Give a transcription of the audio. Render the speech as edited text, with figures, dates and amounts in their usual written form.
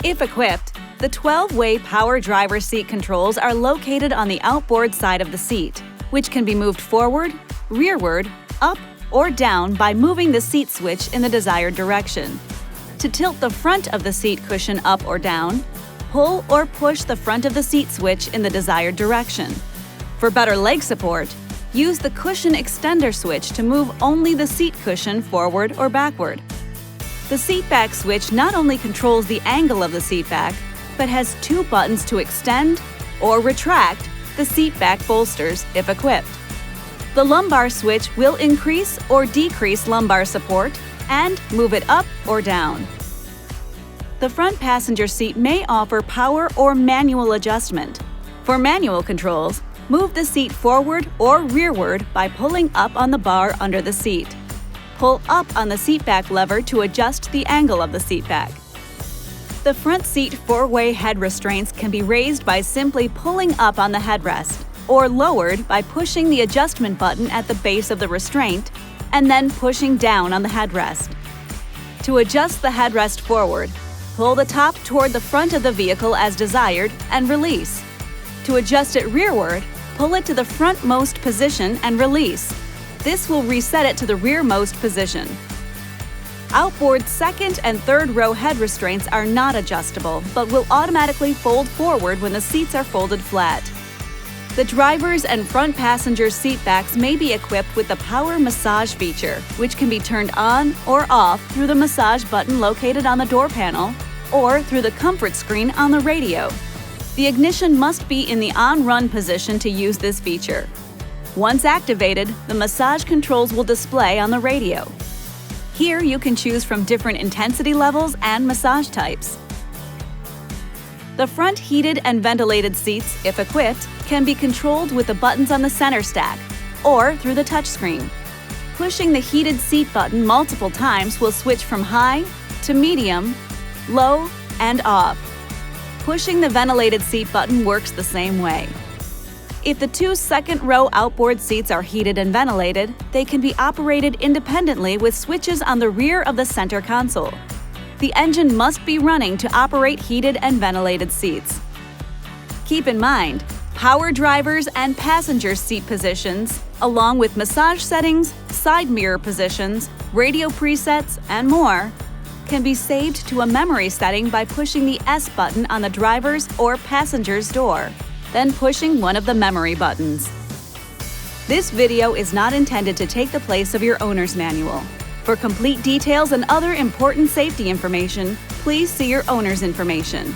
If equipped, the 12-way power driver seat controls are located on the outboard side of the seat, which can be moved forward, rearward, up, or down by moving the seat switch in the desired direction. To tilt the front of the seat cushion up or down, pull or push the front of the seat switch in the desired direction. For better leg support, use the cushion extender switch to move only the seat cushion forward or backward. The seat back switch not only controls the angle of the seat back, but has 2 buttons to extend or retract the seat back bolsters if equipped. The lumbar switch will increase or decrease lumbar support and move it up or down. The front passenger seat may offer power or manual adjustment. For manual controls, move the seat forward or rearward by pulling up on the bar under the seat. Pull up on the seat back lever to adjust the angle of the seat back. The front seat 4-way head restraints can be raised by simply pulling up on the headrest, or lowered by pushing the adjustment button at the base of the restraint and then pushing down on the headrest. To adjust the headrest forward, pull the top toward the front of the vehicle as desired and release. To adjust it rearward, pull it to the frontmost position and release. This will reset it to the rearmost position. Outboard second and third row head restraints are not adjustable, but will automatically fold forward when the seats are folded flat. The driver's and front passenger seat backs may be equipped with the power massage feature, which can be turned on or off through the massage button located on the door panel or through the comfort screen on the radio. The ignition must be in the on-run position to use this feature. Once activated, the massage controls will display on the radio. Here you can choose from different intensity levels and massage types. The front heated and ventilated seats, if equipped, can be controlled with the buttons on the center stack or through the touchscreen. Pushing the heated seat button multiple times will switch from high to medium, low, and off. Pushing the ventilated seat button works the same way. If the 2 second-row outboard seats are heated and ventilated, they can be operated independently with switches on the rear of the center console. The engine must be running to operate heated and ventilated seats. Keep in mind, power drivers and passenger seat positions, along with massage settings, side mirror positions, radio presets, and more, can be saved to a memory setting by pushing the S button on the driver's or passenger's door, then pushing one of the memory buttons. This video is not intended to take the place of your owner's manual. For complete details and other important safety information, please see your owner's information.